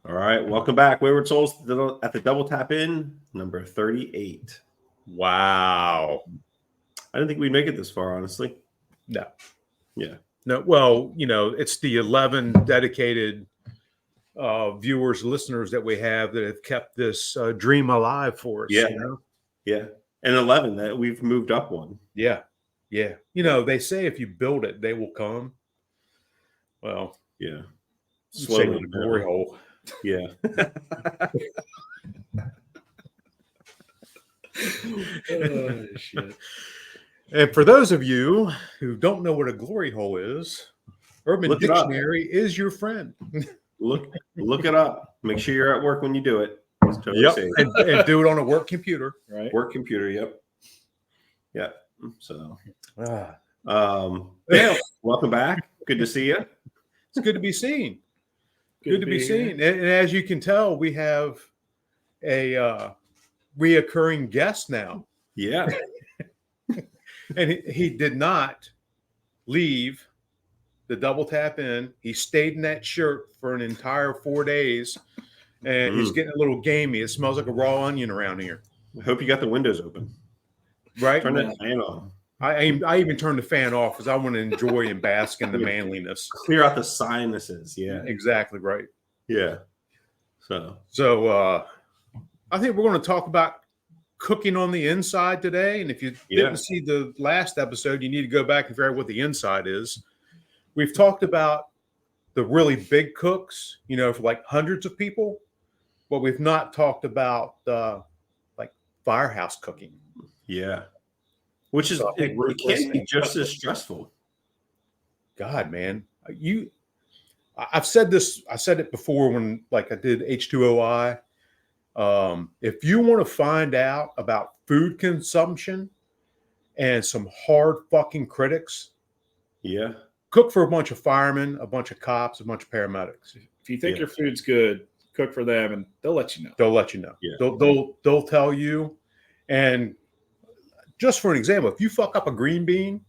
All right, welcome back, Wayward Souls at the Double Tap In, number 38. Wow. I didn't think we'd make it this far, honestly. No. Yeah. No. Well, it's the 11 dedicated viewers, listeners that we have that have kept this dream alive for us. Yeah. Yeah. And 11, that we've moved up one. Yeah. Yeah. They say if you build it, they will come. Well, yeah. Slowly the glory hole. Yeah. Oh, shit. And for those of you who don't know what a glory hole is, Urban Dictionary is your friend. Look it up. Make sure you're at work when you do it. Totally safe. And do it on a work computer, right? Work computer. Yep. Yeah. So, yeah. Welcome back. Good to see you. It's good to be seen. Good to be seen. And as you can tell, we have a reoccurring guest now. Yeah. And he did not leave the Double Tap In. He stayed in that shirt for an entire 4 days. And he's getting a little gamey. It smells like a raw onion around here. I hope you got the windows open. Right? Turn that fan on. I even turned the fan off because I want to enjoy and bask in the manliness. Clear out the sinuses. Yeah. Exactly right. Yeah. So I think we're going to talk about cooking on the inside today. And if you didn't see the last episode, you need to go back and figure out what the inside is. We've talked about the really big cooks, for like hundreds of people, but we've not talked about like firehouse cooking. Yeah. Which is, it can be just as stressful. God, man. I said it before when I did H2OI. If you want to find out about food consumption and some hard fucking critics, cook for a bunch of firemen, a bunch of cops, a bunch of paramedics. If you think your food's good, cook for them and they'll let you know. They'll let you know. Yeah. They'll tell you. And just for an example, if you fuck up a green bean,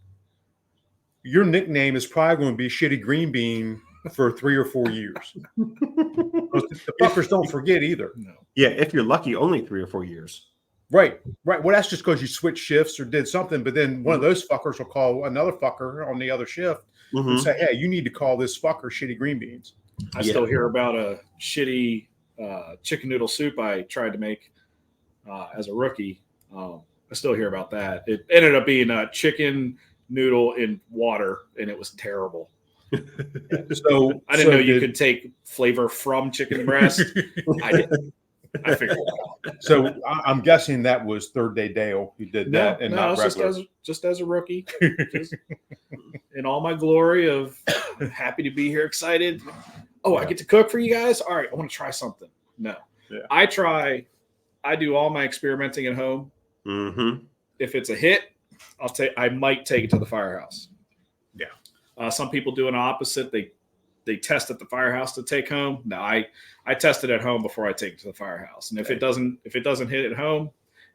your nickname is probably going to be Shitty Green Bean for 3 or 4 years. The fuckers don't forget either. No. Yeah, if you're lucky, only 3 or 4 years. Right. Well, that's just because you switched shifts or did something. But then one of those fuckers will call another fucker on the other shift and say, "Hey, you need to call this fucker Shitty Green Beans." I still hear about a shitty chicken noodle soup I tried to make as a rookie. I still hear about that. It ended up being a chicken noodle in water, and it was terrible. So I didn't know you could take flavor from chicken breast. I didn't. I figured it out. So I'm guessing that was Third Day Dale who did that, and not just as a rookie, just in all my glory of happy to be here, excited. Oh, I get to cook for you guys. All right, I want to try something. No, I do all my experimenting at home. Mm-hmm. If it's a hit, I might take it to the firehouse. Yeah. Some people do an opposite. They test at the firehouse to take home. No, I test it at home before I take it to the firehouse. And if it doesn't hit at home,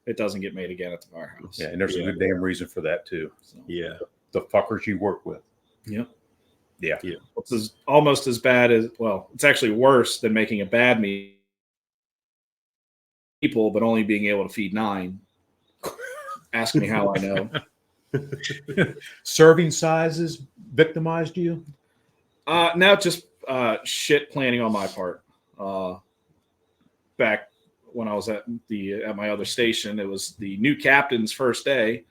it doesn't get made again at the firehouse. Yeah, and there's a good damn reason for that too. So, yeah. The fuckers you work with. Yep. Yeah. It's almost as bad as, it's actually worse than making a bad meal people, but only being able to feed 9. Ask me how I know. Serving sizes victimized you? No, just shit planning on my part. Back when I was at my other station, it was the new captain's first day.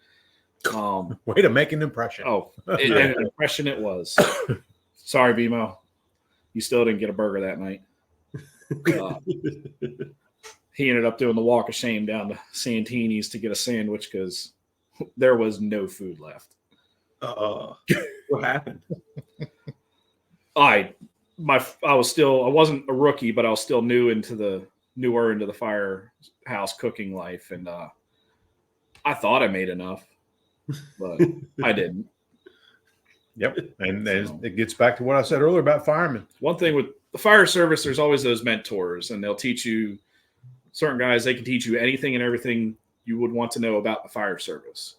Way to make an impression. Oh, an impression it was. Sorry, BMO. You still didn't get a burger that night. He ended up doing the walk of shame down to Santini's to get a sandwich because there was no food left. What happened? I wasn't a rookie, but I was still newer into the firehouse cooking life, and I thought I made enough, but I didn't. Yep, and it gets back to what I said earlier about firemen. One thing with the fire service, there's always those mentors, and they'll teach you. Certain guys, they can teach you anything and everything you would want to know about the fire service.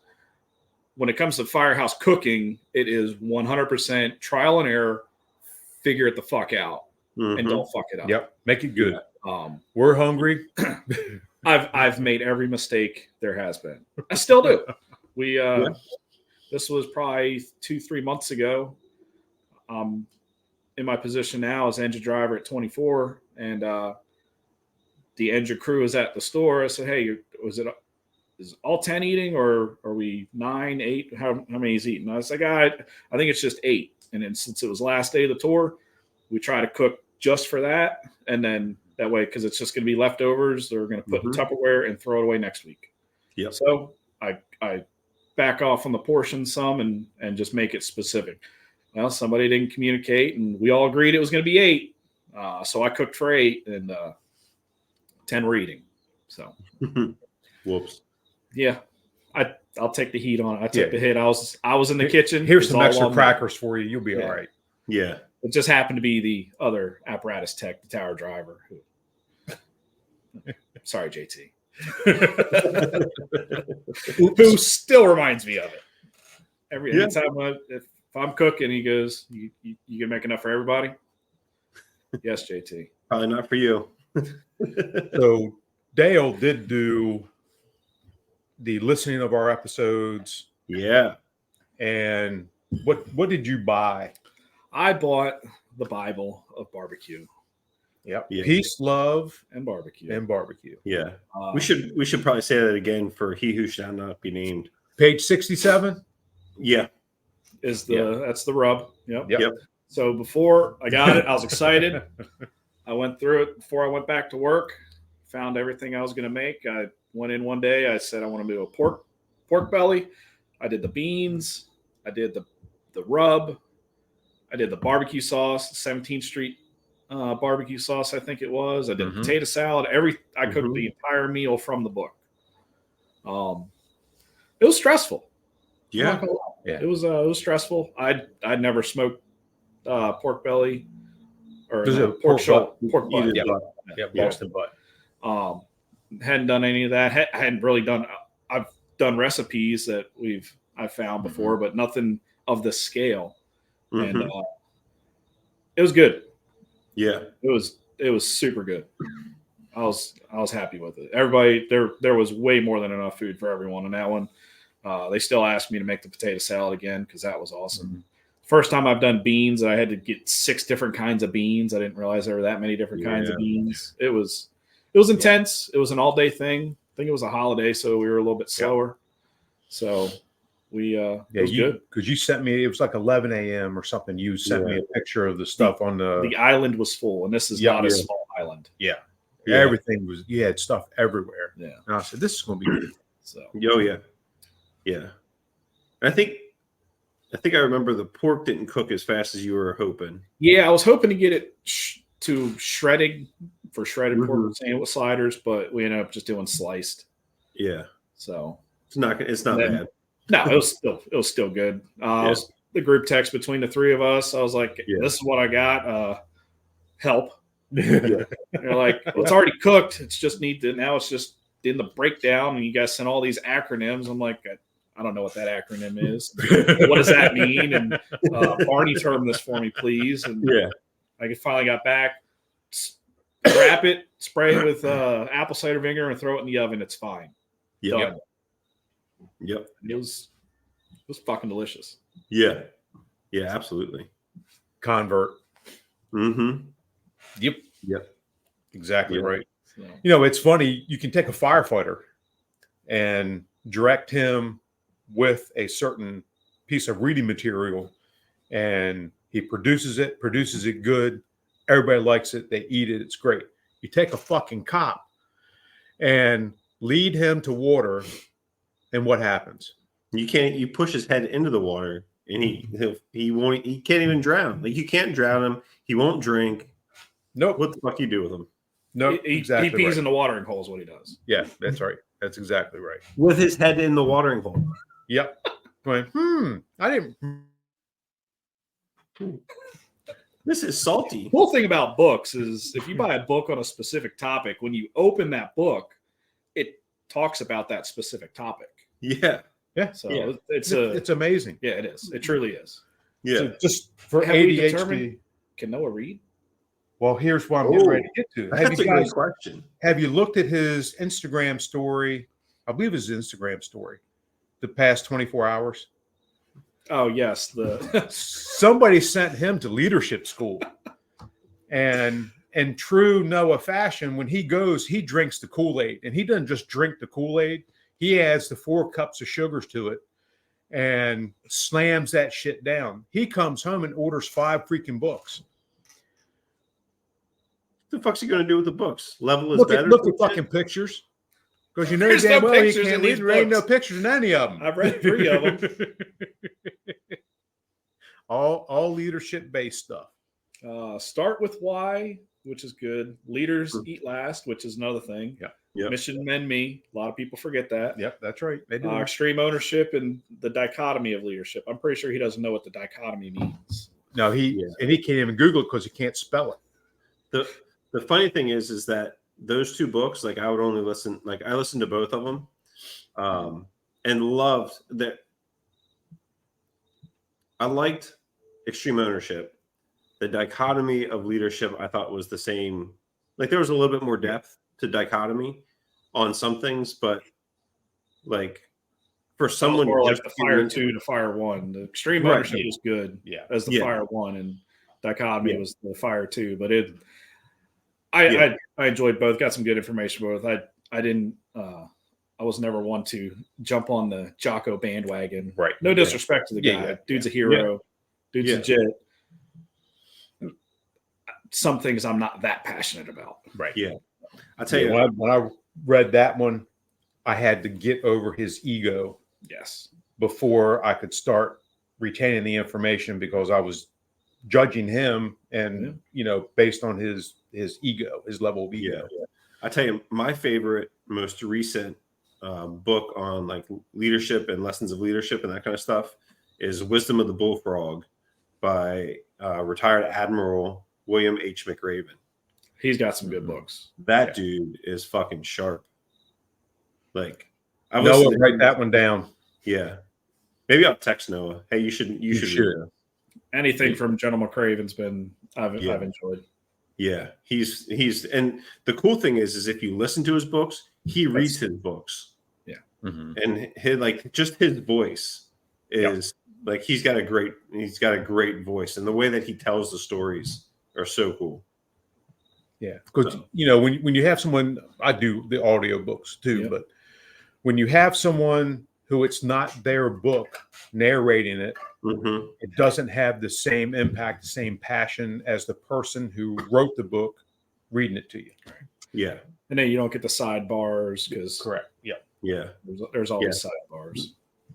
When it comes to firehouse cooking, it is 100% trial and error. Figure it the fuck out. and Mhm. don't fuck it up. Yep. Make it good. Yeah. We're hungry. I've made every mistake there has been. I still do. This was probably 2-3 months ago. In my position now as engine driver at 24, and the engine crew is at the store. I said, "Hey, is all 10 eating, or are we 9, 8? How many is eating?" I was like, I think it's just 8. And then since it was last day of the tour, we try to cook just for that, and then that way, because it's just going to be leftovers, they're going to put in Tupperware and throw it away next week. Yep. So I back off on the portion some and just make it specific. Well, somebody didn't communicate, and we all agreed it was going to be 8. So I cooked for 8, and 10 were eating. So, Whoops. Yeah, I'll take the heat on it. I took the hit. I was in the kitchen. Here's some extra crackers for you. You'll be all right. Yeah. It just happened to be the other apparatus tech, the tower driver. Sorry, JT. Who still reminds me of it. Every time if I'm cooking, he goes, "You can make enough for everybody?" Yes, JT. Probably not for you. So Dale did do the listening of our episodes. Yeah. And what did you buy? I bought the Bible of barbecue. Yep. Yeah. Peace, love, and barbecue. Yeah. We should probably say that again for he who shall not be named. Page 67. Yeah. That's the rub. Yep. So before I got it, I was excited. I went through it before I went back to work, found everything I was going to make. I went in one day. I said, I want to do a pork belly. I did the beans. I did the rub. I did the barbecue sauce, 17th Street barbecue sauce, I think it was. I did potato salad. I cooked the entire meal from the book. It was stressful. Yeah. It was stressful. I'd never smoked pork belly or pork butt. Yeah, Boston butt. Hadn't done any of that. Hadn't really done. I've done recipes that I've found before, but nothing of the scale. And it was good. Yeah, it was super good. I was happy with it. Everybody there was way more than enough food for everyone in that one. They still asked me to make the potato salad again because that was awesome. First time I've done beans, I had to get 6 different kinds of beans. I didn't realize there were that many different kinds of beans. It was intense. It was an all day thing. I think it was a holiday, so we were a little bit slower. So we it was good because you sent me. It was like 11 a.m. or something. You sent me a picture of the stuff on the island was full, and this is not a small island. Yeah. Everything was. You had stuff everywhere. Yeah, and I said, "This is going to be good." So yeah. I think I remember the pork didn't cook as fast as you were hoping. Yeah, I was hoping to get it to shredding for shredded pork sandwich sliders, but we ended up just doing sliced. Yeah. So it's not bad. No, it was still good. The group text between the 3 of us, I was like, "This is what I got. Help." They're like, "Well, it's already cooked. It's just now it's just in the breakdown, and you guys sent all these acronyms." I'm like, I don't know what that acronym is. What does that mean? And Barney termed this for me, please. And I finally got back. Wrap it, spray it with apple cider vinegar, and throw it in the oven. It's fine. Yep. It was fucking delicious. Yeah. Yeah, absolutely. Convert. Yep. Exactly right. So. It's funny. You can take a firefighter and direct him with a certain piece of reading material, and he produces it good. Everybody likes it. They eat it. It's great. You take a fucking cop and lead him to water, and what happens? You push his head into the water, and he can't even drown. Like, you can't drown him. He won't drink. Nope. What the fuck you do with him? Nope. Exactly. He pees in the watering hole is what he does. Yeah, that's right. That's exactly right. With his head in the watering hole. Yep. Going, I didn't. This is salty. The cool thing about books is if you buy a book on a specific topic, when you open that book, it talks about that specific topic. Yeah. Yeah. So it's amazing. Yeah, it is. It truly is. Yeah. So just for Have we ADHD. determined, can Noah read? Well, here's what I'm getting ready to get to. That's a great question. Have you looked at his Instagram story? I believe his Instagram story, the past 24 hours. Oh yes, Somebody sent him to leadership school, and in true Noah fashion, when he goes, he drinks the Kool-Aid, and he doesn't just drink the Kool-Aid. He adds the 4 cups of sugars to it and slams that shit down. He comes home and orders 5 freaking books. What the fuck's he gonna do with the books? Level is Look better. at fucking pictures. Because you know There's damn no well he pictures can't in read. these There ain't no books. pictures in any of them. I've read 3 of them. all leadership based stuff. Start with why, which is good. Leaders eat last, which is another thing. Yep. Mission Men Me. A lot of people forget that. Yep, that's right. They do. Extreme ownership and the dichotomy of leadership. I'm pretty sure he doesn't know what the dichotomy means. No, he can't even Google it because he can't spell it. The funny thing is that those 2 books, like I would only listen, like I listened to both of them, and loved that. I liked Extreme Ownership. The dichotomy of leadership, I thought, was the same. Like there was a little bit more depth to dichotomy on some things, but like for someone more like the Fire 2 to Fire 1, the Extreme Ownership was good, as the Fire 1, and dichotomy was the Fire 2. But I enjoyed both. Got some good information both. I didn't. I was never one to jump on the Jocko bandwagon. Right. No disrespect to the guy. Dude's a hero. Dude's legit. Some things I'm not that passionate about. Right. Yeah. I'll tell you, when I read that one, I had to get over his ego. Yes. Before I could start retaining the information, because I was judging him and, based on his ego, his level of ego. Yeah. I tell you, my favorite, most recent book on like leadership and lessons of leadership and that kind of stuff is Wisdom of the Bullfrog by retired Admiral William H. McRaven. He's got some good books. That dude is fucking sharp. Like, Noah, write that one down. Yeah, maybe I'll text Noah. Hey, you should. Read anything from General McRaven's been I've enjoyed. Yeah, he's and the cool thing is if you listen to his books, he reads his books. Yeah, and his voice is like he's got a great voice, and the way that he tells the stories are so cool. Yeah, because when you have someone, I do the audio books too, but when you have someone who it's not their book narrating it, it doesn't have the same impact, the same passion as the person who wrote the book reading it to you. Yeah, and then you don't get the sidebars because correct. Yeah. There's always sidebars.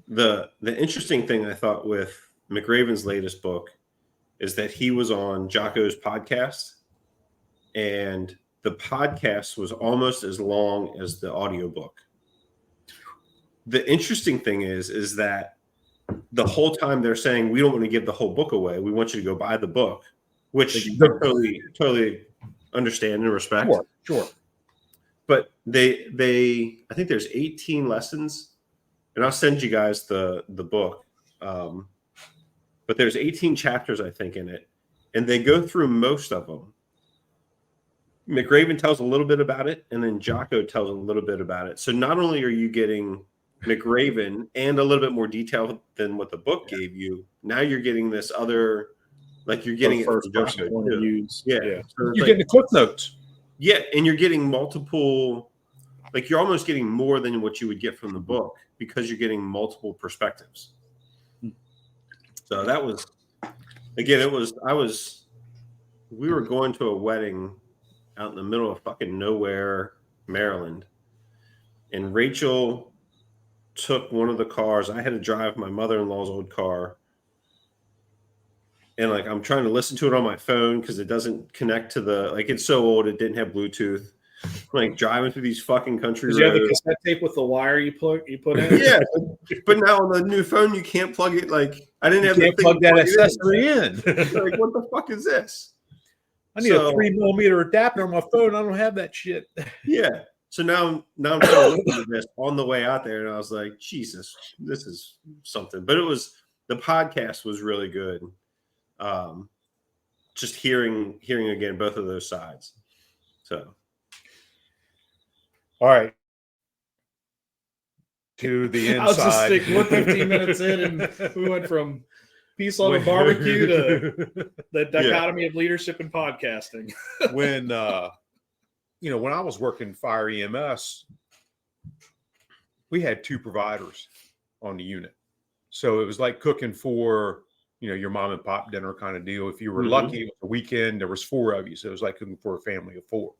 The interesting thing I thought with McRaven's latest book is that he was on Jocko's podcast, and the podcast was almost as long as the audiobook. The interesting thing is that the whole time they're saying, we don't want to give the whole book away. We want you to go buy the book, which totally understand and respect. Sure. But I think there's 18 lessons, and I'll send you guys the book. But there's 18 chapters, I think, in it, and they go through most of them. McRaven tells a little bit about it, and then Jocko tells a little bit about it. So not only are you getting McRaven and a little bit more detail than what the book gave you, now you're getting this other, like you're getting first person point of views. So you're getting the clip notes. Yeah, and you're getting multiple, like you're almost getting more than what you would get from the book because you're getting multiple perspectives. So that was, again, we were going to a wedding out in the middle of fucking nowhere, Maryland. And Rachel took one of the cars. I had to drive my mother-in-law's old car. And like, I'm trying to listen to it on my phone because it doesn't connect to it's so old. It didn't have Bluetooth. Like driving through these fucking country roads. Did you have the cassette tape with the wire you put in? Yeah. But now on the new phone, you can't plug it. Like I didn't have to plug that accessory in. Like, what the fuck is this? I need a 3mm adapter on my phone. I don't have that shit. Yeah. So now I'm trying to listen to this on the way out there, and I was like, Jesus, this is something. But the podcast was really good. just hearing again both of those sides. So, all right. To the I'll just inside. stick. We're 15 minutes in, and we went from peace, love, and barbecue to the dichotomy of leadership and podcasting. When when I was working fire EMS, we had 2 providers on the unit, so it was like cooking for your mom and pop dinner kind of deal. If you were lucky, it was a weekend, there was 4 of you, so it was like cooking for a family of 4,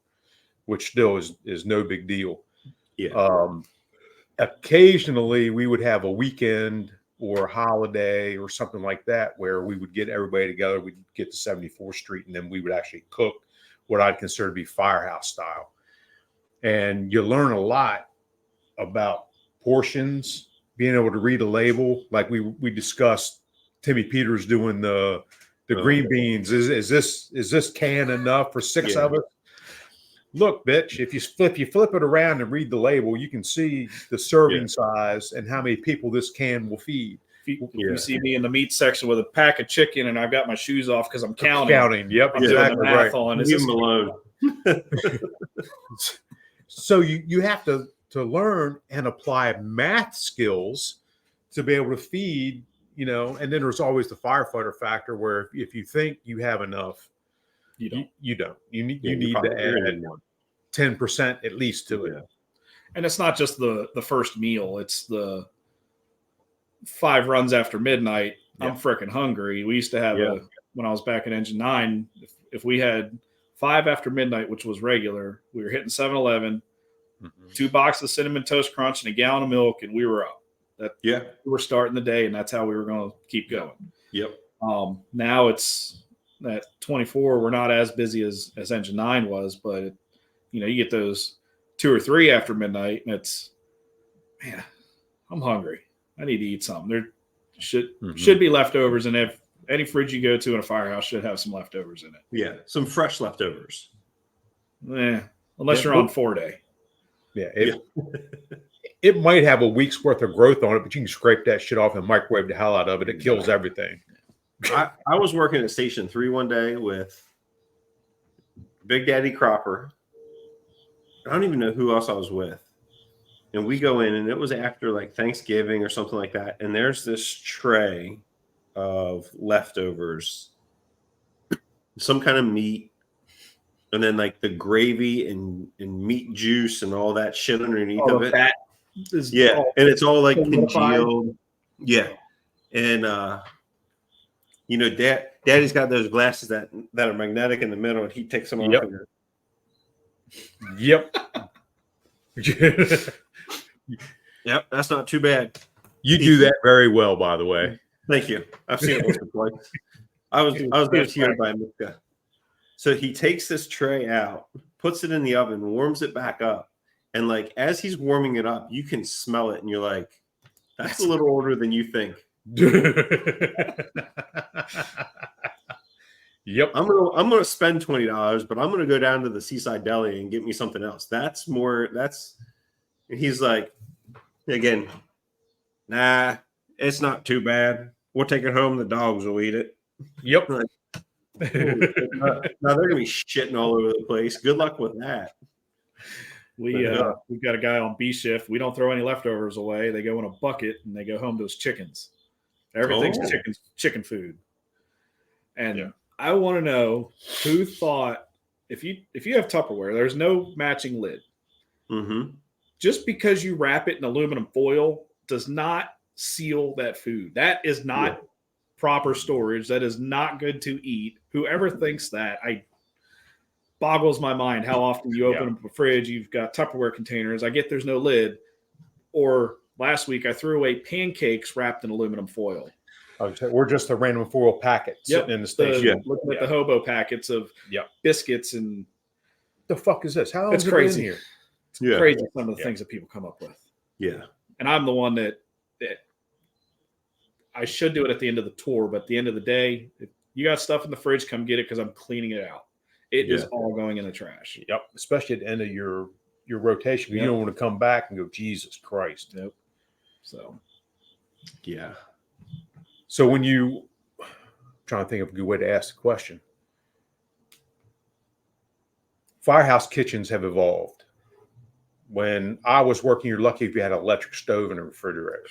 which still is no big deal. yeah. Occasionally we would have a weekend or a holiday or something like that where we would get everybody together. We'd get to 74th Street, and then we would actually cook what I'd consider to be Firehouse style. And you learn a lot about portions, being able to read a label. Like we discussed Timmy Peters doing the green beans. Is this can enough for 6 of us? Look, bitch, if you flip it around and read the label, you can see the serving size and how many people this can will feed. If you see me in the meat section with a pack of chicken and I've got my shoes off because I'm counting. Yep, I'm doing the math on. Leave them alone. So you have to learn and apply math skills to be able to feed, and then there's always the firefighter factor where if you think you have enough, you don't. You need to add 10% at least to it. And it's not just the first meal. It's the 5 runs after midnight. I'm freaking hungry. We used to have when I was back in Engine 9, if we had 5 after midnight, which was regular, we were hitting 7-Eleven, 2 boxes of Cinnamon Toast Crunch and a gallon of milk, and we were up. We were starting the day, and that's how we were going to keep going. Now it's at 24, we're not as busy as Engine 9 was, but you get those 2 or 3 after midnight, and it's, man, I'm hungry. I need to eat something. There should be leftovers, and if any fridge you go to in a firehouse should have some leftovers in it. Yeah, some fresh leftovers. Unless you're on 4-day. It might have a week's worth of growth on it, but you can scrape that shit off and microwave the hell out of it. It kills everything. I was working at Station 3 one day with Big Daddy Cropper. I don't even know who else I was with. And we go in, and it was after like Thanksgiving or something like that. And there's this tray of leftovers, some kind of meat, and then like the gravy and meat juice and all that shit underneath of it. And it's all like congealed. Yeah. And Daddy's got those glasses that are magnetic in the middle, and he takes them off. Yep, that's not too bad. You do that very well, by the way. Thank you. I've seen it once or twice. I was going to tear by Mika. So he takes this tray out, puts it in the oven, warms it back up, and like as he's warming it up, you can smell it, and you're like, "That's a little older than you think." Yep. I'm gonna spend $20, but I'm gonna go down to the Seaside Deli and get me something else. And he's like, again, nah, it's not too bad. We'll take it home. The dogs will eat it. Yep. Like, now they're gonna be shitting all over the place. Good luck with that. We've got a guy on B shift. We don't throw any leftovers away. They go in a bucket and they go home to his chickens. Everything's chicken food. And I want to know who thought if you have Tupperware, there's no matching lid. Just because you wrap it in aluminum foil does not seal that food. That is not proper storage. That is not good to eat. Whoever thinks that, boggles my mind how often you open up a fridge, you've got Tupperware containers. I get there's no lid. Or last week I threw away pancakes wrapped in aluminum foil. Or just a random foil packet sitting in the station. Looking at the hobo packets of biscuits and the fuck is this? How it's is crazy. It It's crazy some of the things that people come up with. Yeah. And I'm the one that I should do it at the end of the tour, but at the end of the day, if you got stuff in the fridge, come get it because I'm cleaning it out. It is all going in the trash. Yep. Especially at the end of your rotation. You don't want to come back and go, Jesus Christ. Nope. So So when I'm trying to think of a good way to ask the question. Firehouse kitchens have evolved. When I was working, you're lucky if you had an electric stove and a refrigerator.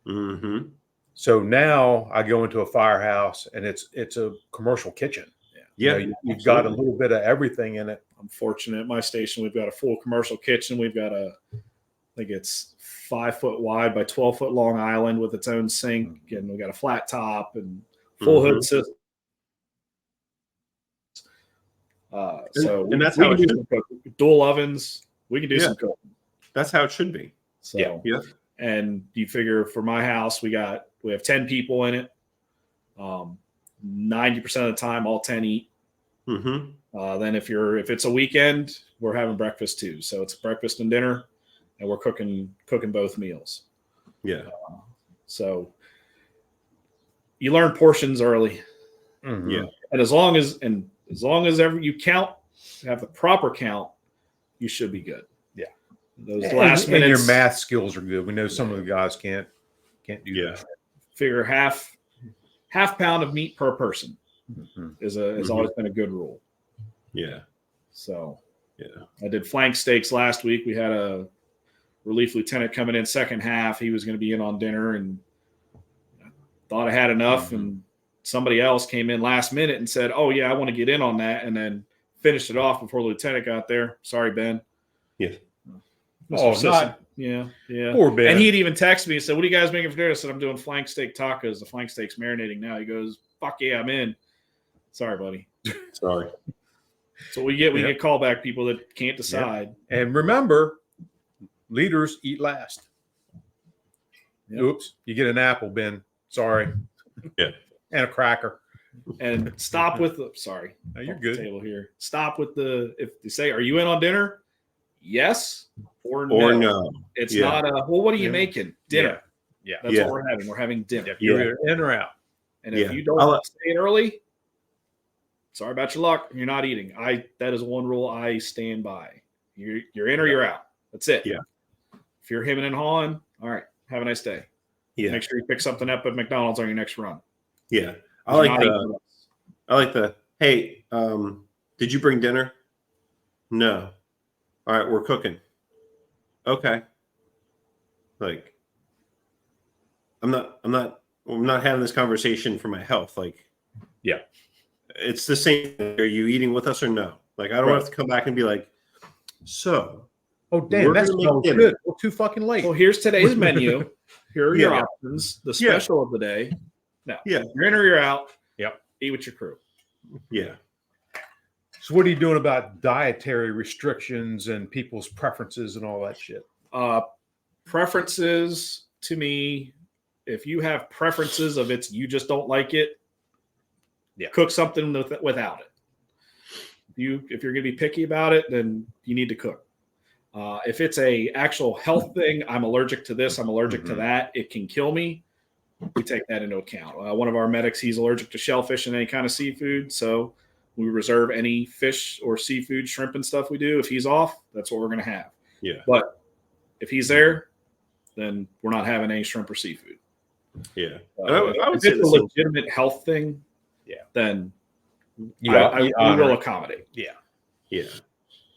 Mm-hmm. So now I go into a Firehouse and it's a commercial kitchen. Yeah, You've got a little bit of everything in it. I'm fortunate at my station. We've got a full commercial kitchen. We've got I think it's 5 foot wide by 12 foot long island with its own sink, and we got a flat top and full hood system. And that's we how can it do some cooking. Dual ovens. We can do some cooking. That's how it should be. So yeah. And you figure for my house, we have 10 people in it. 90% of the time, all 10 eat. Mm-hmm. Then if it's a weekend, we're having breakfast too. So it's breakfast and dinner, and we're cooking both meals. Yeah. So you learn portions early. Mm-hmm. Yeah. And as long as ever you have the proper count, you should be good. Yeah. Those last minutes, and your math skills are good. We know some of the guys can't do that. Figure half pound of meat per person has always been a good rule. Yeah. So yeah, I did flank steaks last week. We had a relief lieutenant coming in second half. He was going to be in on dinner, and I thought I had enough. And somebody else came in last minute and said, "Oh yeah, I want to get in on that," and then finished it off before the lieutenant got there. Sorry, Ben. Yeah. Yeah. Poor Ben. And he'd even text me and said, "What are you guys making for dinner?" I said, "I'm doing flank steak tacos. The flank steak's marinating now." He goes, "Fuck yeah, I'm in." Sorry, buddy. Sorry. So we get callback people that can't decide. Yep. And remember, leaders eat last. Yep. Oops, you get an apple, Ben. Sorry. Yeah. And a cracker. And stop with the sorry. No, you're good. Table here. Stop with if they say, "Are you in on dinner?" Yes or no. It's not what are you making? Dinner. Yeah. That's what we're having. We're having dinner. You're in or out. And if you don't stay early, sorry about your luck. You're not eating. That is one rule I stand by. You're in or you're out. That's it. Yeah. If you're hemming and hawing, all right. Have a nice day. Yeah. Make sure you pick something up at McDonald's on your next run. Yeah. I like the hey, did you bring dinner? No. All right, we're cooking. Okay. Like I'm not having this conversation for my health. Like, yeah. It's the same. Are you eating with us or no? Like, I don't have to come back and be like, so. Oh, damn, that's good. We're too fucking late. Well, here's today's menu. Here are your options. The special of the day. No. Yeah. You're in or you're out. Yep. Eat with your crew. Yeah. So what are you doing about dietary restrictions and people's preferences and all that shit? Preferences, to me, if you have preferences of you just don't like it, cook something without it. If you're going to be picky about it, then you need to cook. If it's a actual health thing, I'm allergic to this, I'm allergic to that, it can kill me. We take that into account. One of our medics, he's allergic to shellfish and any kind of seafood, so we reserve any fish or seafood, shrimp and stuff we do. If he's off, that's what we're going to have. Yeah. But if he's there, then we're not having any shrimp or seafood. Yeah. I would say it's a legitimate health thing. Yeah. Then we we will accommodate. Yeah. Yeah.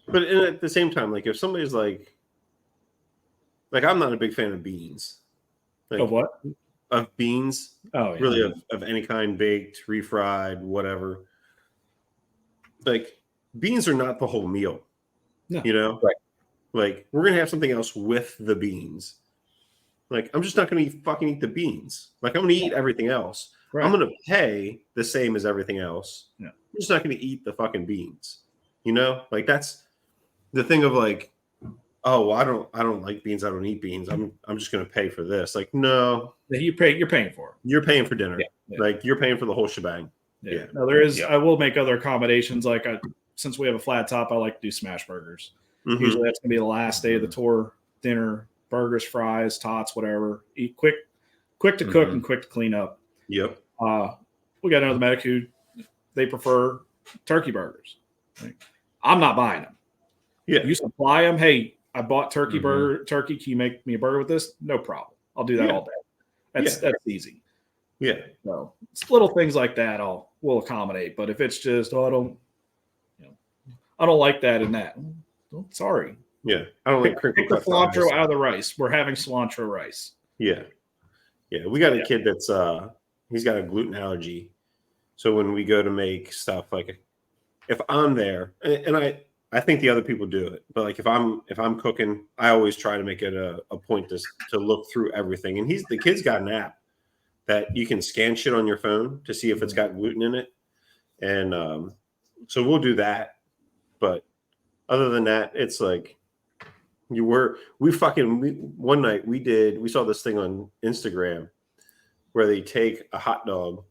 But at the same time, like if somebody's like I'm not a big fan of beans. Like, Of what? Of beans. Oh, yeah. Really of any kind, baked, refried, whatever. Like beans are not the whole meal. No. You know? Right. Like we're gonna have something else with the beans. Like I'm just not gonna fucking eat the beans. Like I'm gonna eat everything else. Right. I'm gonna pay the same as everything else. Yeah. I'm just not gonna eat the fucking beans. You know? Like that's the thing of like, oh, well, I don't like beans. I don't eat beans. I'm just gonna pay for this. Like, no, you're paying for it. You're paying for dinner. Yeah. Like you're paying for the whole shebang. Yeah. No, there is. Yeah. I will make other accommodations. Like since we have a flat top, I like to do smash burgers. Mm-hmm. Usually that's gonna be the last day of the tour. Dinner, burgers, fries, tots, whatever. Eat quick to cook and quick to clean up. Yep. We got another medic who they prefer turkey burgers. Like, I'm not buying them. Yeah. You supply them. Hey, I bought turkey. Can you make me a burger with this? No problem. I'll do that all day. That's easy. Yeah. So it's little things like that we'll accommodate. But if it's just, I don't like that and that. Well, sorry. Yeah, I don't like crinkle Pick the cut cilantro fries. out of the rice. We're having cilantro rice. Yeah, we got a kid that's he's got a gluten allergy, so when we go to make stuff, like if I'm there, and I think the other people do it, but like if I'm cooking, I always try to make it a point to look through everything. And the kid's got an app that you can scan shit on your phone to see if it's got gluten in it, and so we'll do that. But other than that, it's like one night we saw this thing on Instagram where they take a hot dog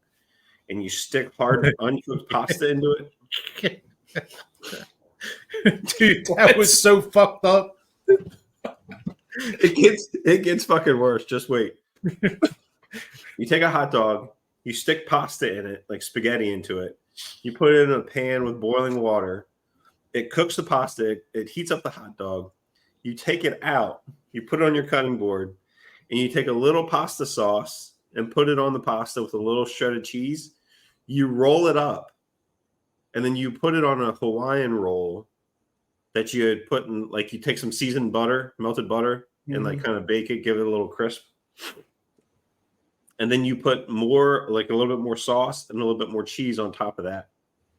and you stick hard uncooked pasta into it. Dude, that was so fucked up. It gets fucking worse. Just wait. You take a hot dog, you stick pasta in it, like spaghetti into it. You put it in a pan with boiling water. It cooks the pasta. It heats up the hot dog. You take it out. You put it on your cutting board, and you take a little pasta sauce and put it on the pasta with a little shredded cheese. You roll it up, and then you put it on a Hawaiian roll that you had put in, like you take some seasoned butter, melted butter, and like kind of bake it, give it a little crisp. And then you put more, like a little bit more sauce and a little bit more cheese on top of that.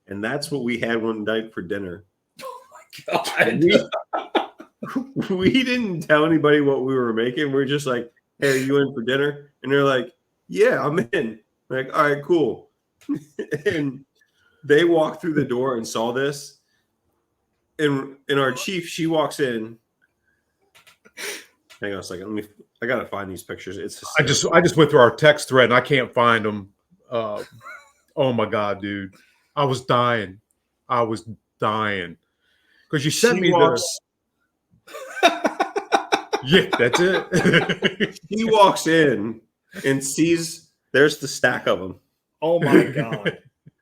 And that's what we had one night for dinner. Oh my God. We didn't tell anybody what we were making. We're just like, hey, are you in for dinner? And they're like, yeah, I'm in. We're like, all right, cool. And they walked through the door and saw this. And our chief, she walks in. Hang on a second. I gotta find these pictures. It's I just went through our text thread and I can't find them. Oh my God, dude. I was dying. Because you sent me this. Yeah, that's it. He walks in and sees there's the stack of them. Oh my God.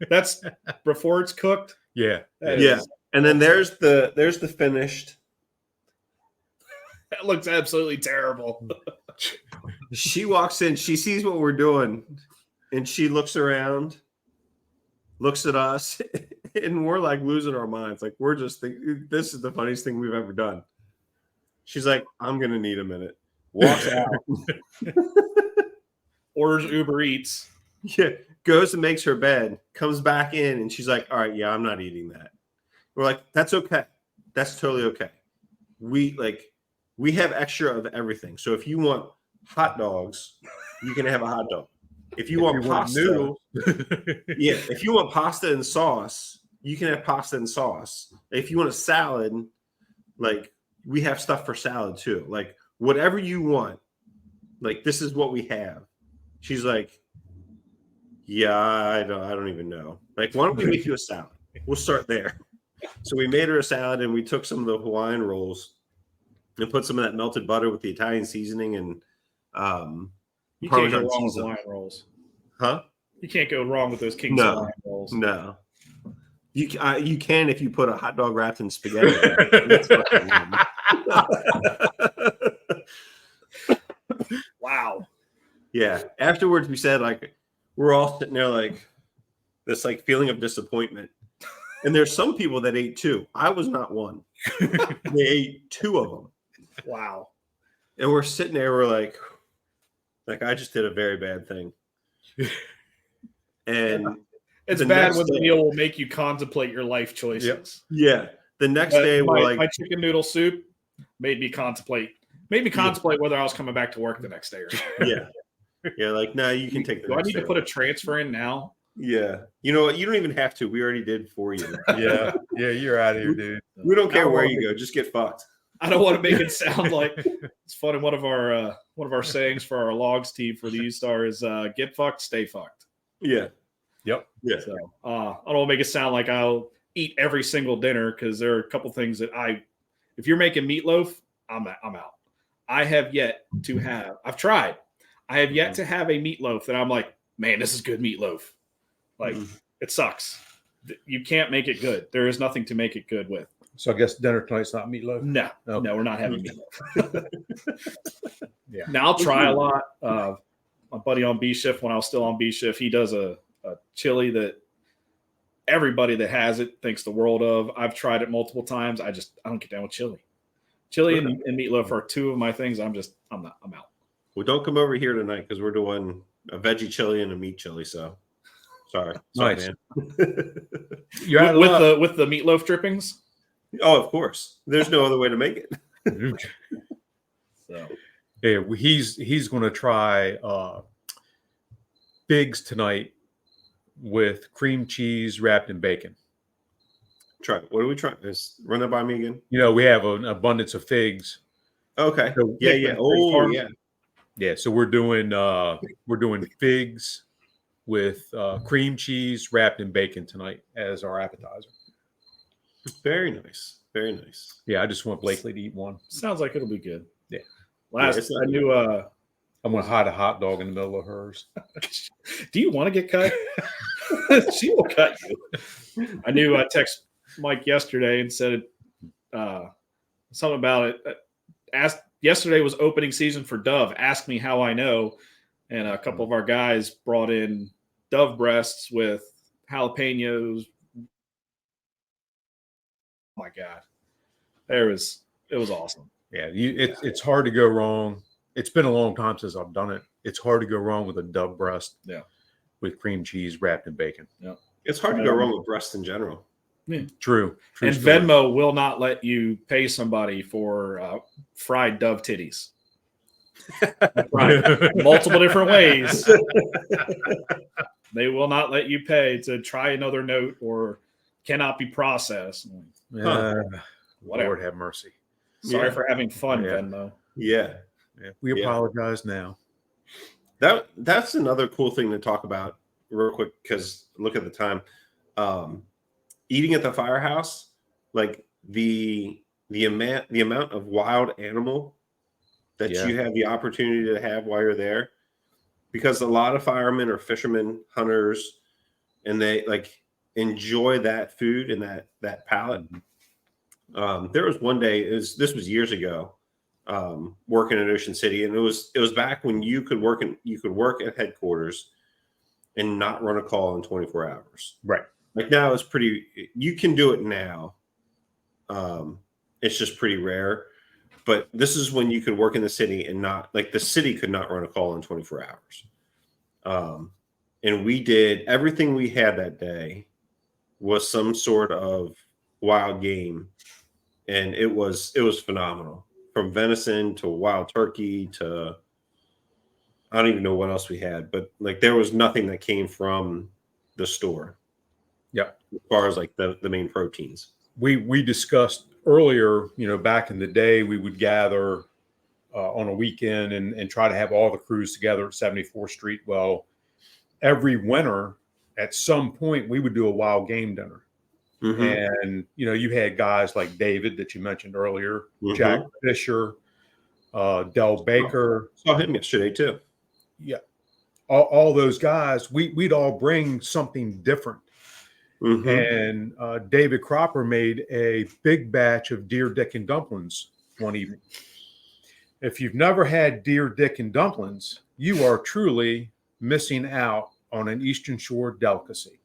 That's before it's cooked. Yeah. Yeah. And then there's the finished. That looks absolutely terrible. She walks in, she sees what we're doing, and she looks around, looks at us, and we're like losing our minds. Like we're just thinking, this is the funniest thing we've ever done. She's like, I'm gonna need a minute. Walks out. Orders Uber Eats. Yeah, goes and makes her bed, comes back in, and she's like, all right, yeah, I'm not eating that. We're like, that's okay. That's totally okay. We have extra of everything. So if you want hot dogs, you can have a hot dog. If you want pasta, noodles. yeah. If you want pasta and sauce, you can have pasta and sauce. If you want a salad, like we have stuff for salad too. Like whatever you want, like this is what we have. She's like, yeah, I don't even know. Like, why don't we make you a salad? We'll start there. So we made her a salad, and we took some of the Hawaiian rolls and put some of that melted butter with the Italian seasoning and you can't go Parmesan wrong with cheese. Hawaiian rolls. Huh? You can't go wrong with those King's No. Hawaiian rolls. No. You can if you put a hot dog wrapped in spaghetti. That's fucking Wow. Yeah. Afterwards, we said, like, we're all sitting there like this, like feeling of disappointment. And there's some people that ate two. I was not one. They ate two of them. Wow. And we're sitting there, we're like I just did a very bad thing. And It's the bad next when the day- meal will make you contemplate your life choices. yeah, the next day we're like, my chicken noodle soup made me contemplate whether I was coming back to work the next day or not. yeah, like now you can take the Do I next need to day put a off. transfer in now? Yeah, you know what? You don't even have to. We already did for you. Yeah, you're out of here, dude. We don't care I where don't you go. Just get fucked. I don't want to make it sound like it's funny. One of our sayings for our logs team for the U-Star is get fucked, stay fucked. Yeah. Yep. Yeah. So I don't want to make it sound like I'll eat every single dinner because there are a couple things that if you're making meatloaf, I'm out. I have yet to have. I've tried. I have yet to have a meatloaf that I'm like, man, this is good meatloaf. Like it sucks. You can't make it good. There is nothing to make it good with. So I guess dinner tonight's not meatloaf. No, Okay. no, we're not having meatloaf. Yeah. Now I'll try a lot. My buddy on B shift, when I was still on B shift, he does a chili that everybody that has it thinks the world of. I've tried it multiple times. I don't get down with chili. Chili and meatloaf are two of my things. I'm out. Well, don't come over here tonight because we're doing a veggie chili and a meat chili. So sorry, Nice. man. You're with the meatloaf drippings. Oh, of course. There's no other way to make it. So yeah, he's going to try figs tonight with cream cheese wrapped in bacon. Try. What are we trying? Just run that by me again. You know, we have an abundance of figs. Okay. So, Yeah. Oh, yeah. Yeah. So we're doing figs with cream cheese wrapped in bacon tonight as our appetizer. Very nice. Very nice. Yeah, I just want Blakely to eat one. sounds like it'll be good. Yeah. I knew. I'm going to hide a hot dog in the middle of hers. Do you want to get cut? She will cut you. I knew. I texted Mike yesterday and said something about it. Yesterday was opening season for Dove. Ask me how I know. And a couple of our guys brought in Dove breasts with jalapenos. Oh my God, it was awesome. Yeah, it's hard to go wrong. It's been a long time since I've done it. It's hard to go wrong with a Dove breast. Yeah, with cream cheese wrapped in bacon. Yeah, it's hard to go wrong with breast in general. Yeah. True and story. Venmo will not let you pay somebody for fried Dove titties. Multiple different ways. They will not let you pay to try another note or cannot be processed. Whatever. Lord have mercy. Sorry for having fun, Venmo. Yeah. We apologize now. That's another cool thing to talk about real quick because look at the time. Eating at the Firehouse, like the amount of wild animal that you have the opportunity to have while you're there, because a lot of firemen are fishermen, hunters, and they like enjoy that food and that palate. There was one day, this was years ago, working in Ocean City, and it was back when you could work at headquarters and not run a call in 24 hours. Right. Like now it's you can do it now. It's just pretty rare, but this is when you could work in the city and not like the city could not run a call in 24 hours. And we did everything we had that day was some sort of wild game. And it was phenomenal, from venison to wild turkey to, I don't even know what else we had, but like there was nothing that came from the store. Yeah. As far as like the main proteins. We discussed earlier, back in the day, we would gather on a weekend and try to have all the crews together at 74th Street. Well, every winter at some point we would do a wild game dinner. Mm-hmm. And, you had guys like David that you mentioned earlier, mm-hmm. Jack Fisher, Del Baker. Saw him yesterday too. Yeah. All those guys, we'd all bring something different. Mm-hmm. And David Cropper made a big batch of deer dick and dumplings one evening. If you've never had deer dick and dumplings, you are truly missing out on an Eastern Shore delicacy.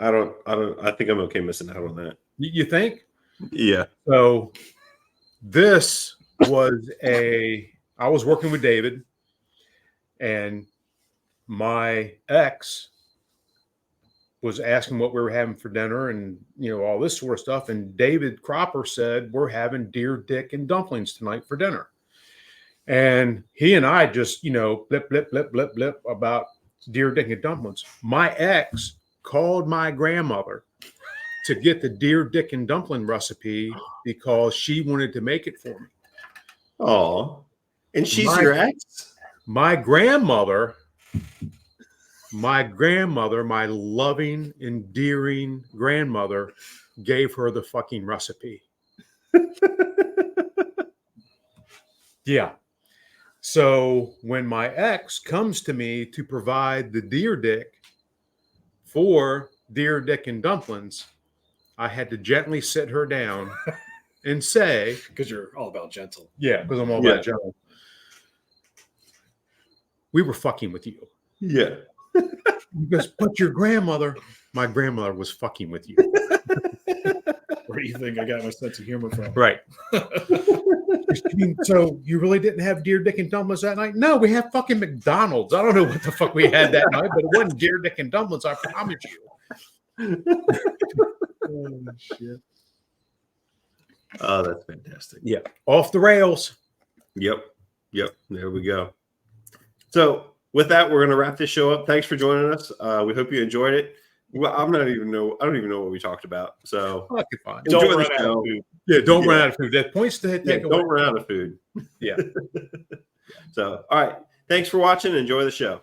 I think I'm okay missing out on that. You think? Yeah. So this was I was working with David, and my ex was asking what we were having for dinner and, all this sort of stuff. And David Cropper said, we're having deer dick and dumplings tonight for dinner. And he and I just, blip, blip, blip, blip, blip about deer dick and dumplings. My ex called my grandmother to get the deer dick and dumpling recipe because she wanted to make it for me. Oh, and she's your ex? My grandmother, my loving, endearing grandmother, gave her the fucking recipe. Yeah. So when my ex comes to me to provide the deer dick for deer dick and dumplings, I had to gently sit her down and say, because you're all about gentle. Yeah, because I'm all about gentle. We were fucking with you. Yeah. He goes, but your grandmother, my grandmother was fucking with you. Where do you think I got my sense of humor from? Right. I mean, so you really didn't have deer, dick, and dumplings that night? No, we had fucking McDonald's. I don't know what the fuck we had that night, but it wasn't deer, dick, and dumplings. I promise you. Oh, shit. Oh, that's fantastic. Yeah, off the rails. Yep. There we go. So with that, we're going to wrap this show up. Thanks for joining us. We hope you enjoyed it. Well, I don't even know what we talked about. So Okay, fine. Don't enjoy run the out of show. food. Yeah, don't run out of food. That points to Yeah, take away. don't run out of food. Yeah. So, all right. Thanks for watching. Enjoy the show.